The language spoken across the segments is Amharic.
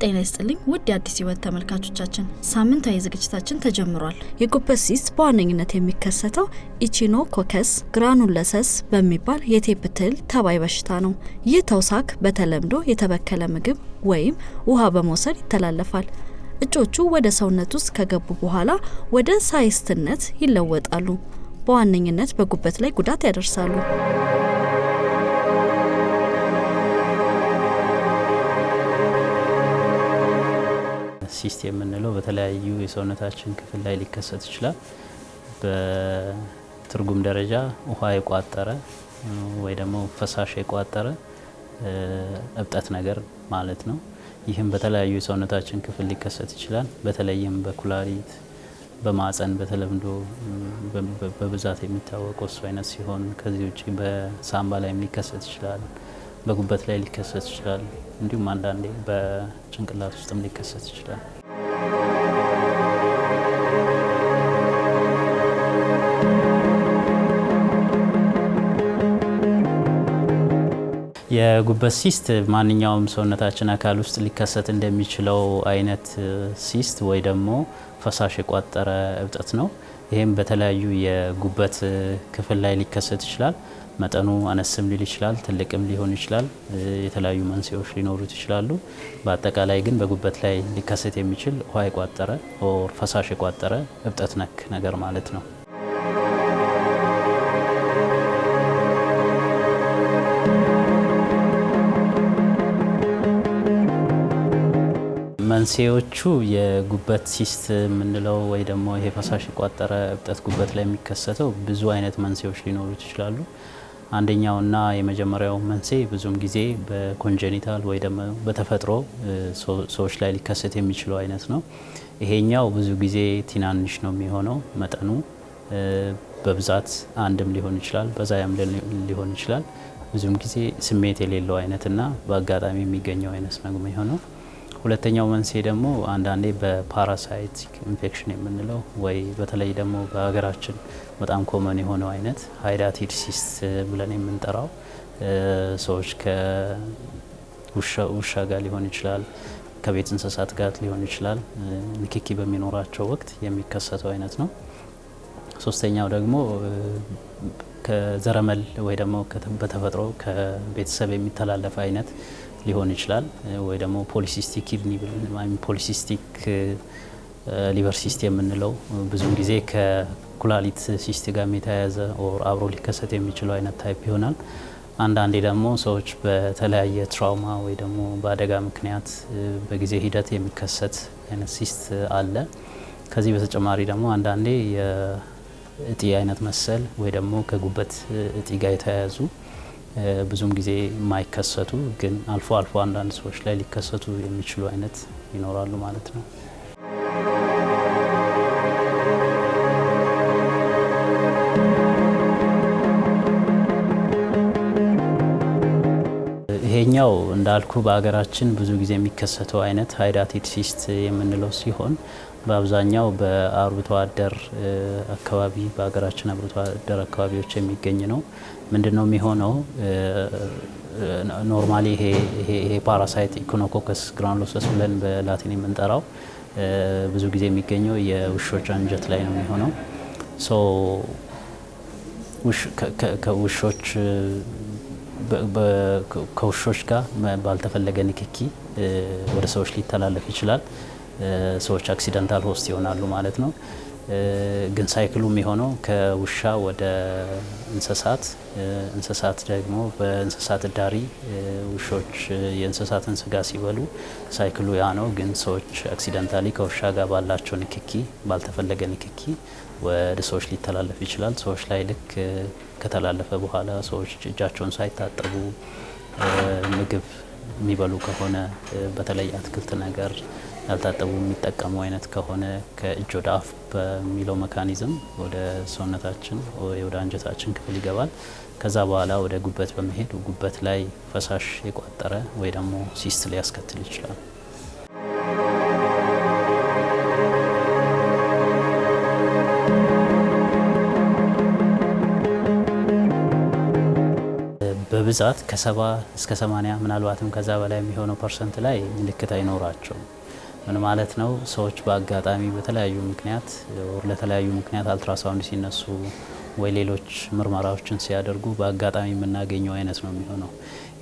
ጤና ይስጥልኝ ውድ የአዲስ ህይወት ተመልካቾቻችን፣ ሳምንታዊ ዝግጅታችን ተጀምሯል። የጉበት ሲስት በዋነኝነት የሚከሰተው ኢቺኖኮከስ ግራኑሎሰስ በሚባል የቴፕ ትል ተባይ በሽታ ነው። ይህ ተውሳክ በተለምዶ የተበከለ ምግብ ወይም ውሃ በመውሰድ ይተላለፋል። እጮቹ ወደ ሰውነት ውስጥ ከገቡ በኋላ ወደ ሳይስትነት ይለወጣሉ። በዋነኝነት በጉበት ላይ ጉዳት ያደርሳሉ። ሲስት የምንለው በተለያዩ የሰውነታችን ክፍል ላይ ሊከሰት ይችላል። በትርጉም ደረጃ ውሃ የቋጠረ ወይ ደግሞ ፈሳሽ የቋጠረ እብጠት ነገር ማለት ነው። ይህም በተለያዩ የሰውነታችን ክፍል ሊከሰት ይችላል። በተለይም በኩላሊት፣ በማህፀን በተለምዶ በብዛት የሚታወቀው እሱ አይነት ሲሆን ከዚህ ውጪ በሳምባ ላይ ሊከሰት ይችላል፣ በጉበት ላይ ሊከሰት ይችላል፣ እንዲሁም አንዳንዴ በጭንቅላት ውስጥም ሊከሰት ይችላል። የጉበት ሲስት ማንኛውም ሰውነታችን አካል ውስጥ ሊከሰት እንደሚችለው አይነት ሲስት ወይ ደግሞ ፈሳሽ የቋጠረ እብጠት ነው። ይህም በተለያዩ የጉበት ክፍል ላይ ሊከሰት ይችላል። መጠኑ አነስም ሊል ይችላል፣ ትልቅም ሊሆን ይችላል። የተለያዩ መንስኤዎች ሊኖሩት ይችላሉ። በአጠቃላይ ግን በጉበት ላይ ሊከሰት የሚችል ውሃ የቋጠረ ኦር ፈሳሽ የቋጠረ እብጠት ነክ ነገር ማለት ነው። መንስኤዎቹ የጉበት ሲስት የምንለው ወይ ደግሞ ይሄ ፈሳሽ የቋጠረ እብጠት ጉበት ላይ የሚከሰተው ብዙ አይነት መንስኤዎች ሊኖሩት ይችላሉ። አንደኛውና የመጀመሪያው መንስኤ ብዙም ጊዜ በኮንጀኒታል ወይ ደግሞ በተፈጥሮ ሰዎች ላይ ሊከሰት የሚችለው አይነት ነው። ይሄኛው ብዙ ጊዜ ትናንሽ ነው የሚሆነው። መጠኑ በብዛት አንድም ሊሆን ይችላል፣ በዛያም ሊሆን ይችላል። ብዙም ጊዜ ስሜት የሌለው አይነትና በአጋጣሚ የሚገኘው አይነት ነው የሚሆነው። ሁለተኛው መንስኤ ደግሞ አንዳንዴ በፓራሳይቲክ ኢንፌክሽን የምንለው ወይ በተለይ ደግሞ በሀገራችን በጣም ኮመን የሆነው አይነት ሃይዳቲድ ሲስት ብለን የምንጠራው ሰዎች ከውሻ ጋር ሊሆን ይችላል፣ ከቤት እንስሳት ጋር ሊሆን ይችላል፣ ንክኪ በሚኖራቸው ወቅት የሚከሰተው አይነት ነው። ሶስተኛው ደግሞ ከዘረመል ወይ ደግሞ በተፈጥሮ ከቤተሰብ የሚተላለፍ አይነት ሊሆን ይችላል። ወይ ደግሞ ፖሊሲስቲክ ኪድኒ ፖሊሲስቲክ ሊቨር ሲስት የምንለው ብዙ ጊዜ ከኩላሊት ሲስት ጋር የተያያዘ ኦር አብሮ ሊከሰት የሚችለው አይነት ታይፕ ይሆናል። አንዳንዴ ደግሞ ሰዎች በተለያየ ትራውማ ወይ ደግሞ በአደጋ ምክንያት በጊዜ ሂደት የሚከሰት አይነት ሲስት አለ። ከዚህ በተጨማሪ ደግሞ አንዳንዴ የእጢ አይነት መሰል ወይ ደግሞ ከጉበት እጢ ጋር የተያያዙ ብዙም ጊዜ የማይከሰቱ ግን አልፎ አልፎ አንዳንድ ሰዎች ላይ ሊከሰቱ የሚችሉ አይነት ይኖራሉ ማለት ነው። ይሄኛው እንዳልኩ በሀገራችን ብዙ ጊዜ የሚከሰተው አይነት ሃይዳቲድ ሲስት የምንለው ሲሆን በአብዛኛው በአርብቶ አደር አካባቢ በሀገራችን አርብቶ አደር አካባቢዎች የሚገኝ ነው። ምንድነው የሚሆነው? ኖርማሊ ይሄ ፓራሳይት ኢቺኖኮከስ ግራኑሎሰስ ብለን በላቲን የምንጠራው ብዙ ጊዜ የሚገኘው የውሾች አንጀት ላይ ነው የሚሆነው። ከውሾች ጋር ባልተፈለገ ንክኪ ወደ ሰዎች ሊተላለፍ ይችላል። ሰዎች አክሲደንታል ሆስት ይሆናሉ ማለት ነው። ግን ሳይክሉ የሚሆነው ከውሻ ወደ እንስሳት ደግሞ በእንስሳት ዳሪ ውሾች የእንስሳትን ስጋ ሲበሉ ሳይክሉ ያ ነው። ግን ሰዎች አክሲደንታሊ ከውሻ ጋር ባላቸው ንክኪ ባልተፈለገ ንክኪ ወደ ሰዎች ሊተላለፍ ይችላል። ሰዎች ላይ ልክ ከተላለፈ በኋላ ሰዎች እጃቸውን ሳይታጠቡ ምግብ የሚበሉ ከሆነ በተለይ አትክልት ነገር ያልታጠቡ የሚጠቀሙ አይነት ከሆነ ከእጅ ወደ አፍ በሚለው መካኒዝም ወደ ሰውነታችን ወደ አንጀታችን ክፍል ይገባል። ከዛ በኋላ ወደ ጉበት በመሄድ ጉበት ላይ ፈሳሽ የቋጠረ ወይ ደግሞ ሲስት ሊያስከትል ይችላል። በብዛት ከ70 እስከ 80 ምናልባትም ከዛ በላይ የሚሆነው ፐርሰንት ላይ ምልክት አይኖራቸውም። ምን ማለት ነው? ሰዎች በአጋጣሚ በተለያዩ ምክንያት ለተለያዩ ምክንያት አልትራሳውንድ ሲነሱ ወይ ሌሎች ምርመራዎችን ሲያደርጉ በአጋጣሚ የምናገኘው አይነት ነው የሚሆነው።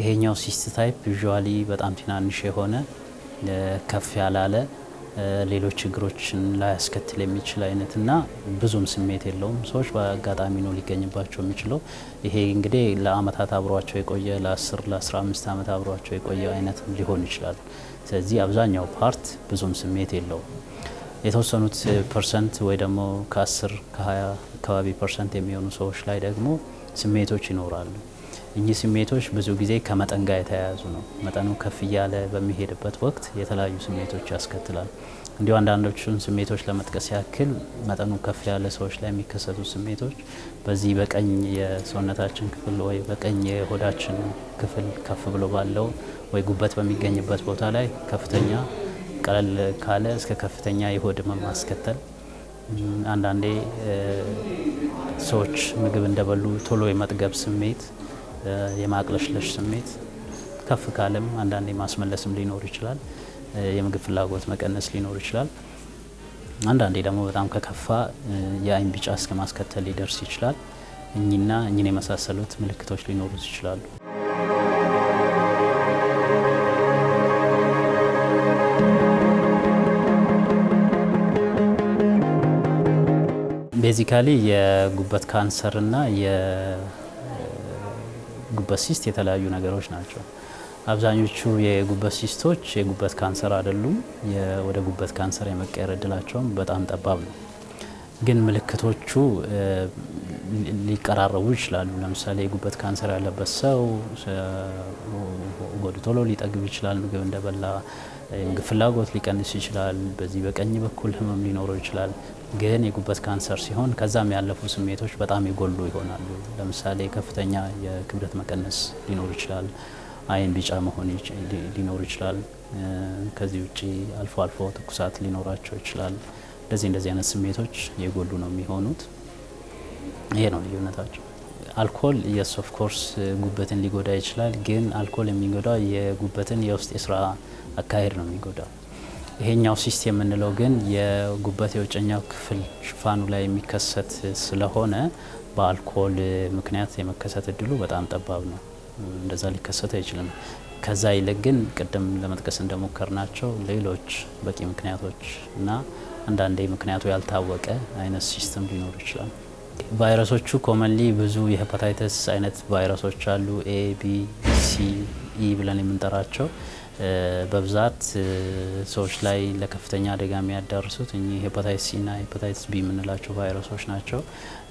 ይሄኛው ሲስት ታይፕ ዩዥዋሊ በጣም ትናንሽ የሆነ ከፍ ያላለ ሌሎች ችግሮችን ላያስከትል የሚችል አይነትና ብዙም ስሜት የለውም። ሰዎች በአጋጣሚ ነው ሊገኝባቸው የሚችለው። ይሄ እንግዲህ ለአመታት አብሯቸው የቆየ ለ10 ለ15 አመት አብሯቸው የቆየ አይነት ሊሆን ይችላል። ስለዚህ አብዛኛው ፓርት ብዙም ስሜት የለውም። የተወሰኑት ፐርሰንት ወይ ደግሞ ከ10 ከ20 አካባቢ ፐርሰንት የሚሆኑ ሰዎች ላይ ደግሞ ስሜቶች ይኖራሉ። እኚህ ስሜቶች ብዙ ጊዜ ከመጠን ጋር የተያያዙ ነው። መጠኑ ከፍ እያለ በሚሄድበት ወቅት የተለያዩ ስሜቶች ያስከትላል። እንዲሁ አንዳንዶቹን ስሜቶች ለመጥቀስ ያክል መጠኑ ከፍ ያለ ሰዎች ላይ የሚከሰቱ ስሜቶች በዚህ በቀኝ የሰውነታችን ክፍል ወይ በቀኝ የሆዳችን ክፍል ከፍ ብሎ ባለው ወይ ጉበት በሚገኝበት ቦታ ላይ ከፍተኛ ቀለል ካለ እስከ ከፍተኛ የሆድ ህመም ማስከተል፣ አንዳንዴ ሰዎች ምግብ እንደበሉ ቶሎ የመጥገብ ስሜት፣ የማቅለሽለሽ ስሜት፣ ከፍ ካለም አንዳንዴ ማስመለስም ሊኖር ይችላል። የምግብ ፍላጎት መቀነስ ሊኖር ይችላል። አንዳንዴ ደግሞ በጣም ከከፋ የአይን ቢጫ እስከ ማስከተል ሊደርስ ይችላል። እኚህን የመሳሰሉት ምልክቶች ሊኖሩት ይችላሉ። ቤዚካሊ የጉበት ካንሰርና የጉበት ሲስት የተለያዩ ነገሮች ናቸው። አብዛኞቹ የጉበት ሲስቶች የጉበት ካንሰር አይደሉም። ወደ ጉበት ካንሰር የመቀየር እድላቸውም በጣም ጠባብ ነው። ግን ምልክቶቹ ሊቀራረቡ ይችላሉ። ለምሳሌ የጉበት ካንሰር ያለበት ሰው ሆዱ ቶሎ ሊጠግብ ይችላል። ምግብ እንደበላ የምግብ ፍላጎት ሊቀንስ ይችላል። በዚህ በቀኝ በኩል ህመም ሊኖረው ይችላል። ግን የጉበት ካንሰር ሲሆን ከዛም ያለፉ ስሜቶች በጣም የጎሉ ይሆናሉ። ለምሳሌ ከፍተኛ የክብደት መቀነስ ሊኖር ይችላል። አይን ቢጫ መሆን ሊኖር ይችላል። ከዚህ ውጪ አልፎ አልፎ ትኩሳት ሊኖራቸው ይችላል። እንደዚህ አይነት ስሜቶች የጎሉ ነው የሚሆኑት። ይሄ ነው ልዩነታቸው። አልኮል የስ ኦፍ ኮርስ ጉበትን ሊጎዳ ይችላል። ግን አልኮል የሚጎዳው የጉበትን የውስጥ የስራ አካሄድ ነው የሚጎዳው። ይሄኛው ሲስት የምንለው ግን የጉበት የውጨኛው ክፍል ሽፋኑ ላይ የሚከሰት ስለሆነ በአልኮል ምክንያት የመከሰት እድሉ በጣም ጠባብ ነው። እንደዛ ሊከሰት አይችልም። ከዛ ይልቅ ግን ቅድም ለመጥቀስ እንደሞከርናቸው ሌሎች በቂ ምክንያቶች እና አንዳንዴ ምክንያቱ ያልታወቀ አይነት ሲስተም ሊኖር ይችላል። ቫይረሶቹ ኮመንሊ ብዙ የሄፓታይተስ አይነት ቫይረሶች አሉ። ኤ፣ ቢ፣ ሲ፣ ኢ ብለን የምንጠራቸው በብዛት ሰዎች ላይ ለከፍተኛ አደጋ የሚያዳርሱት እኚህ ሄፓታይተስ ሲ እና ሄፓታይተስ ቢ የምንላቸው ቫይረሶች ናቸው።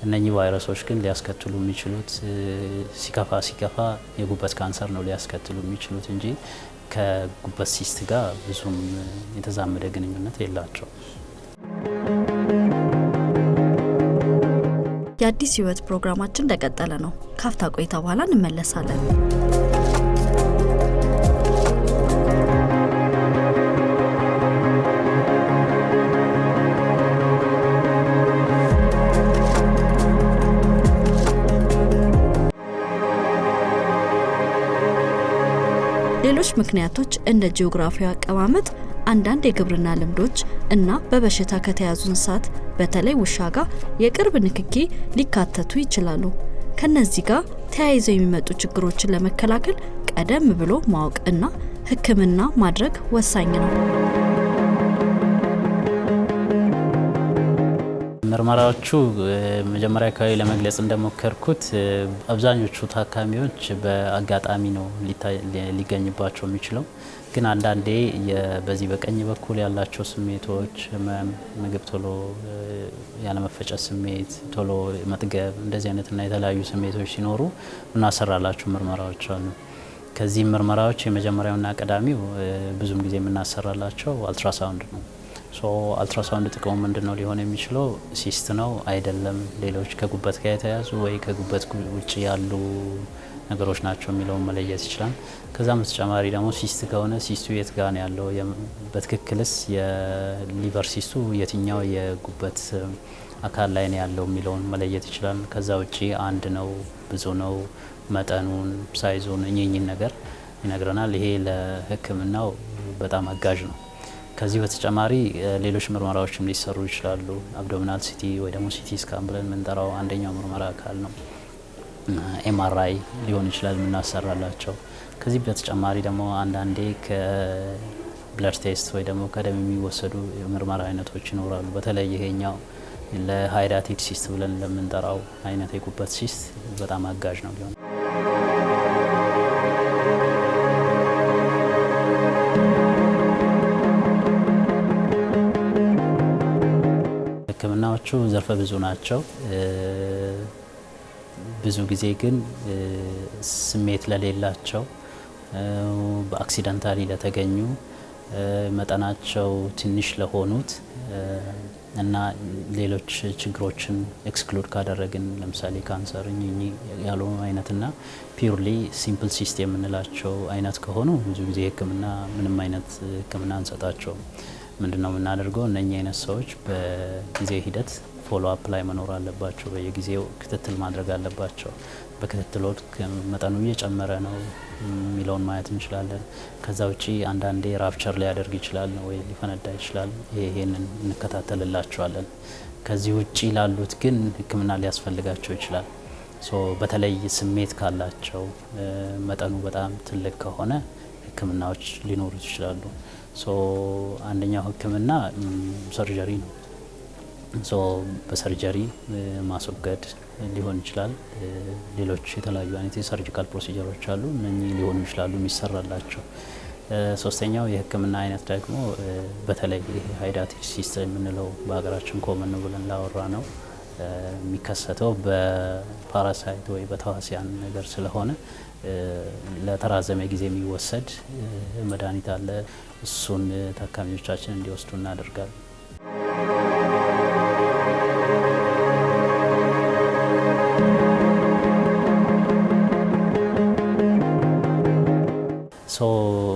እነኚህ ቫይረሶች ግን ሊያስከትሉ የሚችሉት ሲከፋ የጉበት ካንሰር ነው ሊያስከትሉ የሚችሉት እንጂ ከጉበት ሲስት ጋር ብዙም የተዛመደ ግንኙነት የላቸው። የአዲስ ህይወት ፕሮግራማችን እንደቀጠለ ነው። ካፍታ ቆይታ በኋላ እንመለሳለን። ሌሎች ምክንያቶች እንደ ጂኦግራፊያዊ አቀማመጥ፣ አንዳንድ የግብርና ልምዶች እና በበሽታ ከተያዙ እንስሳት በተለይ ውሻ ጋር የቅርብ ንክኪ ሊካተቱ ይችላሉ። ከነዚህ ጋር ተያይዘው የሚመጡ ችግሮችን ለመከላከል ቀደም ብሎ ማወቅ እና ሕክምና ማድረግ ወሳኝ ነው። ምርመራዎቹ መጀመሪያ አካባቢ ለመግለጽ እንደሞከርኩት አብዛኞቹ ታካሚዎች በአጋጣሚ ነው ሊገኝባቸው የሚችለው። ግን አንዳንዴ በዚህ በቀኝ በኩል ያላቸው ስሜቶች ምግብ ቶሎ ያለመፈጨት ስሜት፣ ቶሎ መጥገብ፣ እንደዚህ አይነትና የተለያዩ ስሜቶች ሲኖሩ እናሰራላቸው ምርመራዎች አሉ። ከዚህ ምርመራዎች የመጀመሪያውና ቀዳሚው ብዙም ጊዜ የምናሰራላቸው አልትራሳውንድ ነው። አልትራሳውንድ ጥቅሙ ምንድነው ሊሆን የሚችለው? ሲስት ነው አይደለም፣ ሌሎች ከጉበት ጋር የተያዙ ወይ ከጉበት ውጭ ያሉ ነገሮች ናቸው የሚለውን መለየት ይችላል። ከዛም በተጨማሪ ደግሞ ሲስት ከሆነ ሲስቱ የት ጋር ነው ያለው፣ በትክክልስ የሊቨር ሲስቱ የትኛው የጉበት አካል ላይ ነው ያለው የሚለውን መለየት ይችላል። ከዛ ውጪ አንድ ነው ብዙ ነው መጠኑን፣ ሳይዙን እኚህን ነገር ይነግረናል። ይሄ ለሕክምናው በጣም አጋዥ ነው። ከዚህ በተጨማሪ ሌሎች ምርመራዎችም ሊሰሩ ይችላሉ። አብዶሚናል ሲቲ ወይ ደግሞ ሲቲ ስካን ብለን የምንጠራው አንደኛው ምርመራ አካል ነው። ኤምአርአይ ሊሆን ይችላል የምናሰራላቸው። ከዚህ በተጨማሪ ደግሞ አንዳንዴ ከብለድ ቴስት ወይ ደግሞ ከደም የሚወሰዱ የምርመራ አይነቶች ይኖራሉ። በተለይ ይሄኛው ለሃይዳቲድ ሲስት ብለን ለምንጠራው አይነት የጉበት ሲስት በጣም አጋዥ ነው ሊሆን። ሕክምናዎቹ ዘርፈ ብዙ ናቸው። ብዙ ጊዜ ግን ስሜት ለሌላቸው በአክሲደንታሊ ለተገኙ መጠናቸው ትንሽ ለሆኑት እና ሌሎች ችግሮችን ኤክስክሉድ ካደረግን ለምሳሌ ካንሰር ያልሆኑ አይነትና ፒውርሊ ሲምፕል ሲስት የምንላቸው አይነት ከሆኑ ብዙ ጊዜ ሕክምና ምንም አይነት ሕክምና አንሰጣቸውም። ምንድነው የምናደርገው? እነኚህ አይነት ሰዎች በጊዜ ሂደት ፎሎ አፕ ላይ መኖር አለባቸው። በየጊዜው ክትትል ማድረግ አለባቸው። በክትትል ወቅት መጠኑ እየጨመረ ነው የሚለውን ማየት እንችላለን። ከዛ ውጪ አንዳንዴ ራፕቸር ሊያደርግ ይችላል ወይ ሊፈነዳ ይችላል። ይሄንን እንከታተልላቸዋለን። ከዚህ ውጪ ላሉት ግን ሕክምና ሊያስፈልጋቸው ይችላል። በተለይ ስሜት ካላቸው መጠኑ በጣም ትልቅ ከሆነ ሕክምናዎች ሊኖሩት ይችላሉ። አንደኛው ሕክምና ሰርጀሪ ነው። በሰርጀሪ ማስወገድ ሊሆን ይችላል። ሌሎች የተለያዩ አይነት የሰርጂካል ፕሮሲጀሮች አሉ። እነኚህ ሊሆኑ ይችላሉ የሚሰራላቸው። ሶስተኛው የህክምና አይነት ደግሞ በተለይ ሃይዳቲድ ሲስት የምንለው በሀገራችን ኮመን ነው ብለን ላወራ ነው የሚከሰተው በፓራሳይት ወይ በተዋሲያን ነገር ስለሆነ ለተራዘመ ጊዜ የሚወሰድ መድኃኒት አለ። እሱን ታካሚዎቻችን እንዲወስዱ እናደርጋለን።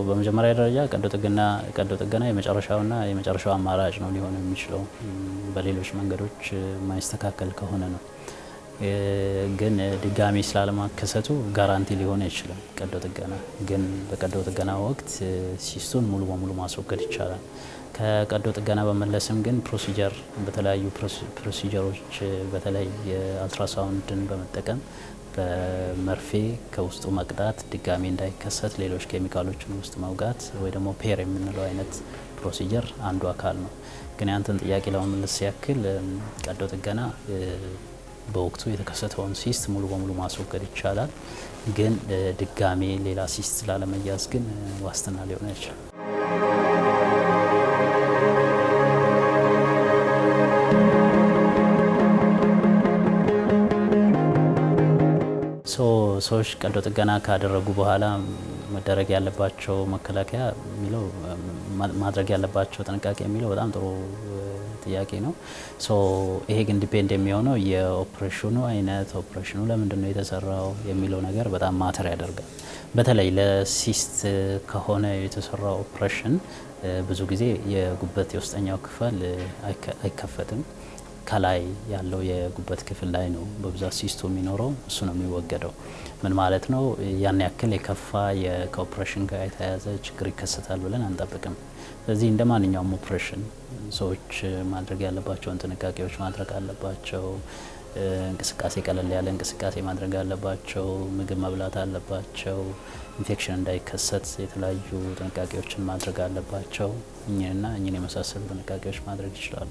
በመጀመሪያ ደረጃ ቀዶ ጥገና የመጨረሻው አማራጭ ነው ሊሆን የሚችለው በሌሎች መንገዶች የማይስተካከል ከሆነ ነው። ግን ድጋሚ ስላለማከሰቱ ጋራንቲ ሊሆን አይችልም። ቀዶ ጥገና ግን በቀዶ ጥገና ወቅት ሲስቱን ሙሉ በሙሉ ማስወገድ ይቻላል። ከቀዶ ጥገና በመለስም ግን በተለያዩ ፕሮሲጀሮች በተለይ የአልትራሳውንድን በመጠቀም በመርፌ ከውስጡ መቅዳት ድጋሚ እንዳይከሰት ሌሎች ኬሚካሎችን ውስጥ መውጋት ወይ ደግሞ ፔር የምንለው አይነት ፕሮሲጀር አንዱ አካል ነው። ግን ያንተን ጥያቄ ለመመለስ ያክል ቀዶ ጥገና በወቅቱ የተከሰተውን ሲስት ሙሉ በሙሉ ማስወገድ ይቻላል። ግን ድጋሚ ሌላ ሲስት ላለመያዝ ግን ዋስትና ሊሆን አይችልም። ሰዎች ቀዶ ጥገና ካደረጉ በኋላ መደረግ ያለባቸው መከላከያ የሚለው ማድረግ ያለባቸው ጥንቃቄ የሚለው በጣም ጥሩ ጥያቄ ነው። ይሄ ግን ዲፔንድ የሚሆነው የኦፕሬሽኑ አይነት፣ ኦፕሬሽኑ ለምንድን ነው የተሰራው የሚለው ነገር በጣም ማተር ያደርጋል። በተለይ ለሲስት ከሆነ የተሰራው ኦፕሬሽን ብዙ ጊዜ የጉበት የውስጠኛው ክፍል አይከፈትም። ከላይ ያለው የጉበት ክፍል ላይ ነው በብዛት ሲስቱ የሚኖረው፣ እሱ ነው የሚወገደው። ምን ማለት ነው? ያን ያክል የከፋ ከኦፕሬሽን ጋር የተያያዘ ችግር ይከሰታል ብለን አንጠብቅም። ስለዚህ እንደ ማንኛውም ኦፕሬሽን ሰዎች ማድረግ ያለባቸውን ጥንቃቄዎች ማድረግ አለባቸው። እንቅስቃሴ፣ ቀለል ያለ እንቅስቃሴ ማድረግ አለባቸው። ምግብ መብላት አለባቸው። ኢንፌክሽን እንዳይከሰት የተለያዩ ጥንቃቄዎችን ማድረግ አለባቸው። እኚህን የመሳሰሉ ጥንቃቄዎች ማድረግ ይችላሉ።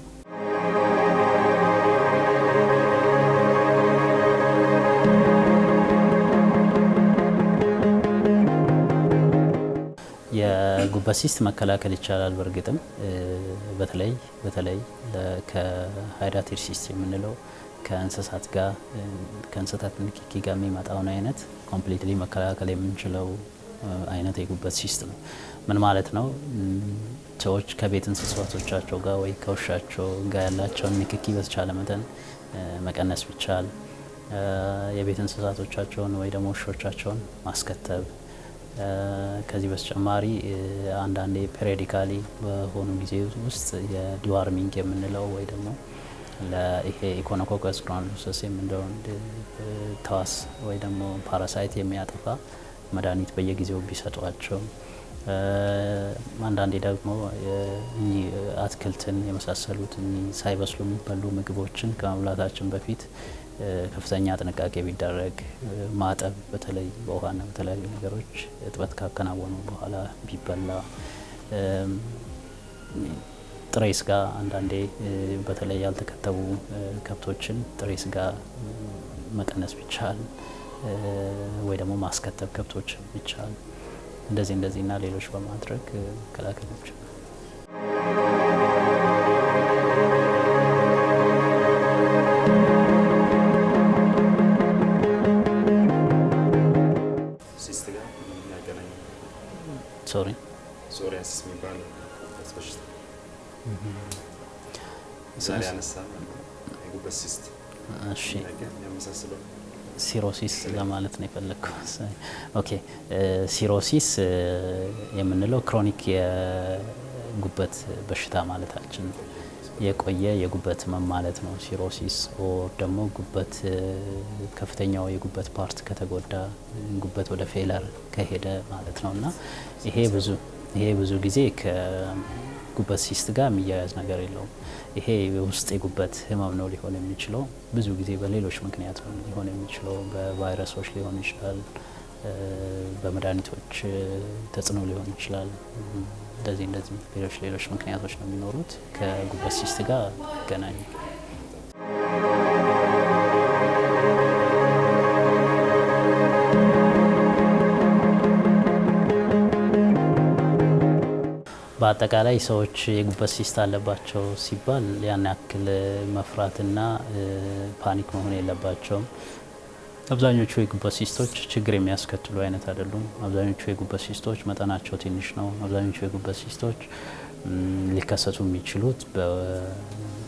የጉበት ሲስት መከላከል ይቻላል። በእርግጥም በተለይ ከሃይዳቲድ ሲስት የምንለው ከእንስሳት ንክኪ ጋር የሚመጣውን አይነት ኮምፕሊትሊ መከላከል የምንችለው አይነት የጉበት ሲስት ነው። ምን ማለት ነው? ሰዎች ከቤት እንስሳቶቻቸው ጋር ወይ ከውሻቸው ጋር ያላቸውን ንክኪ በተቻለ መጠን መቀነስ ቢቻል፣ የቤት እንስሳቶቻቸውን ወይ ደግሞ ውሾቻቸውን ማስከተብ፣ ከዚህ በተጨማሪ አንዳንዴ ፔሪዲካሊ በሆኑ ጊዜ ውስጥ የዲዋርሚንግ የምንለው ወይ ደግሞ ለይሄ ኢኮኖኮከስ ግራኑሎሰስ የምንለው ተዋስ ወይ ደግሞ ፓራሳይት የሚያጠፋ መድኃኒት በየጊዜው ቢሰጧቸው አንዳንዴ ደግሞ አትክልትን የመሳሰሉት ሳይበስሉ የሚበሉ ምግቦችን ከመብላታችን በፊት ከፍተኛ ጥንቃቄ ቢደረግ ማጠብ በተለይ በውሃና በተለያዩ ነገሮች እጥበት ካከናወኑ በኋላ ቢበላ ጥሬ ስጋ አንዳንዴ በተለይ ያልተከተቡ ከብቶችን ጥሬ ስጋ መቀነስ ቢቻል ወይ ደግሞ ማስከተብ ከብቶችን ቢቻል እንደዚህና ሌሎች በማድረግ መከላከል ይቻላል። ሶሪያሲስ የሚባለው በሽታ ዛሬ ያነሳ የጉበት ሲስት የሚያመሳስለው ሲሮሲስ ለማለት ነው የፈለግኩ። ኦኬ ሲሮሲስ የምንለው ክሮኒክ የጉበት በሽታ ማለታችን ነው። የቆየ የጉበት ህመም ማለት ነው ሲሮሲስ። ኦር ደግሞ ጉበት ከፍተኛው የጉበት ፓርት ከተጎዳ ጉበት ወደ ፌለር ከሄደ ማለት ነውና ይሄ ብዙ ጊዜ ከጉበት ሲስት ጋር የሚያያዝ ነገር የለውም። ይሄ ውስጥ የጉበት ህመም ነው ሊሆን የሚችለው። ብዙ ጊዜ በሌሎች ምክንያት ነው ሊሆን የሚችለው። በቫይረሶች ሊሆን ይችላል፣ በመድኃኒቶች ተጽዕኖ ሊሆን ይችላል። እንደዚህ ሌሎች ምክንያቶች ነው የሚኖሩት። ከጉበት ሲስት ጋር ገናኝ በአጠቃላይ ሰዎች የጉበት ሲስት አለባቸው ሲባል ያን ያክል መፍራትና ፓኒክ መሆን የለባቸውም። አብዛኞቹ የጉበት ሲስቶች ችግር የሚያስከትሉ አይነት አይደሉም። አብዛኞቹ የጉበት ሲስቶች መጠናቸው ትንሽ ነው። አብዛኞቹ የጉበት ሲስቶች ሊከሰቱ የሚችሉት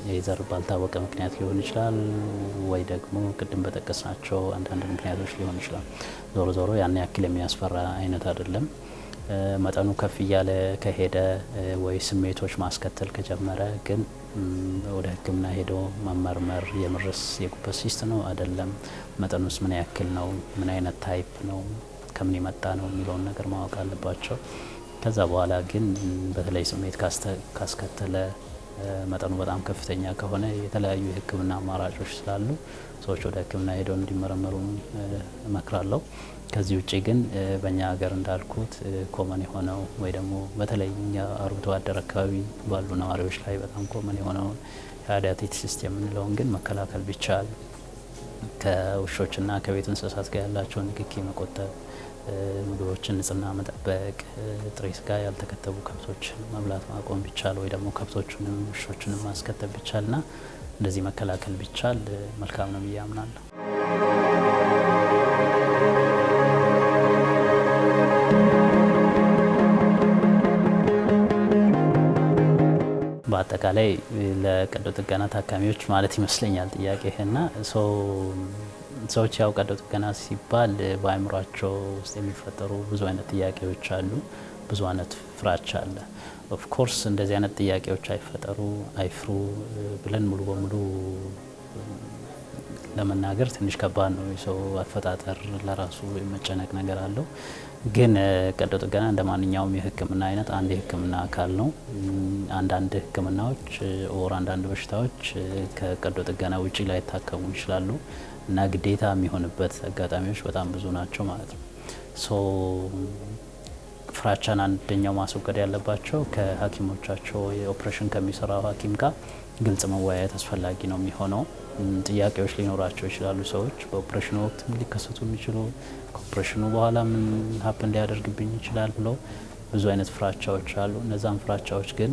የዘር ባልታወቀ ምክንያት ሊሆን ይችላል፣ ወይ ደግሞ ቅድም በጠቀስናቸው አንዳንድ ምክንያቶች ሊሆን ይችላል። ዞሮ ያን ያክል የሚያስፈራ አይነት አይደለም። መጠኑ ከፍ እያለ ከሄደ ወይ ስሜቶች ማስከተል ከጀመረ ግን ወደ ሕክምና ሄዶ መመርመር የምርስ የጉበት ሲስት ነው አይደለም፣ መጠኑስ ምን ያክል ነው፣ ምን አይነት ታይፕ ነው፣ ከምን የመጣ ነው የሚለውን ነገር ማወቅ አለባቸው። ከዛ በኋላ ግን በተለይ ስሜት ካስከተለ መጠኑ በጣም ከፍተኛ ከሆነ የተለያዩ የሕክምና አማራጮች ስላሉ ሰዎች ወደ ሕክምና ሄደው እንዲመረመሩ እመክራለሁ። ከዚህ ውጭ ግን በእኛ ሀገር እንዳልኩት ኮመን የሆነው ወይ ደግሞ በተለይ እኛ አርብቶ አደር አካባቢ ባሉ ነዋሪዎች ላይ በጣም ኮመን የሆነውን የአዲያቲስ ሲስት የምንለውን ግን መከላከል ቢቻል ከውሾችና ከቤት እንስሳት ጋር ያላቸውን ንክኪ መቆጠብ፣ ምግቦችን ንጽህና መጠበቅ፣ ጥሬ ስጋ ያልተከተቡ ከብቶችን መብላት ማቆም ቢቻል ወይ ደግሞ ከብቶቹንም ውሾችንም ማስከተብ ቢቻልና እንደዚህ መከላከል ቢቻል መልካም ነው ብዬ አምናለሁ። በአጠቃላይ ለቀዶ ጥገና ታካሚዎች ማለት ይመስለኛል ጥያቄህና ሰዎች ያው ቀዶ ጥገና ሲባል በአእምሯቸው ውስጥ የሚፈጠሩ ብዙ አይነት ጥያቄዎች አሉ፣ ብዙ አይነት ፍራቻ አለ። ኦፍ ኮርስ እንደዚህ አይነት ጥያቄዎች አይፈጠሩ አይፍሩ ብለን ሙሉ በሙሉ ለመናገር ትንሽ ከባድ ነው። የሰው አፈጣጠር ለራሱ የመጨነቅ ነገር አለው። ግን ቀዶ ጥገና እንደ ማንኛውም የሕክምና አይነት አንድ የሕክምና አካል ነው። አንዳንድ ሕክምናዎች ኦር አንዳንድ በሽታዎች ከቀዶ ጥገና ውጪ ላይ ታከሙ ይችላሉ እና ግዴታ የሚሆንበት አጋጣሚዎች በጣም ብዙ ናቸው ማለት ነው። ፍራቻን አንደኛው ማስወገድ ያለባቸው ከሐኪሞቻቸው የኦፕሬሽን ከሚሰራው ሐኪም ጋር ግልጽ መወያየት አስፈላጊ ነው የሚሆነው። ጥያቄዎች ሊኖራቸው ይችላሉ። ሰዎች በኦፕሬሽኑ ወቅት ሊከሰቱ የሚችሉ ከኦፕሬሽኑ በኋላ ምን ሀፕን ሊያደርግብኝ ይችላል ብለው ብዙ አይነት ፍራቻዎች አሉ። እነዛን ፍራቻዎች ግን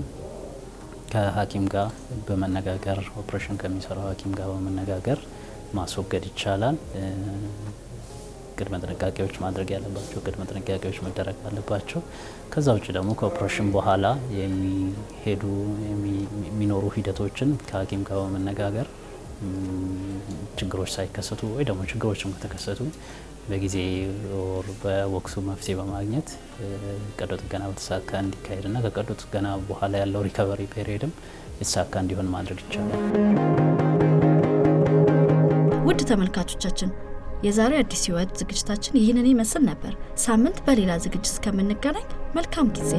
ከሐኪም ጋር በመነጋገር ኦፕሬሽን ከሚሰራው ሐኪም ጋር በመነጋገር ማስወገድ ይቻላል። ቅድመ ጥንቃቄዎች ማድረግ ያለባቸው ቅድመ ጥንቃቄዎች መደረግ አለባቸው። ከዛ ውጭ ደግሞ ከኦፕሬሽን በኋላ የሚኖሩ ሂደቶችን ከሐኪም ጋር በመነጋገር ችግሮች ሳይከሰቱ ወይ ደግሞ ችግሮችም ከተከሰቱ በጊዜ ወር በወቅቱ መፍትሄ በማግኘት ቀዶ ጥገና በተሳካ እንዲካሄድና ከቀዶ ጥገና በኋላ ያለው ሪከቨሪ ፔሪየድም የተሳካ እንዲሆን ማድረግ ይቻላል። ውድ ተመልካቾቻችን የዛሬ አዲስ ህይወት ዝግጅታችን ይህንን ይመስል ነበር። ሳምንት በሌላ ዝግጅት እስከምንገናኝ መልካም ጊዜ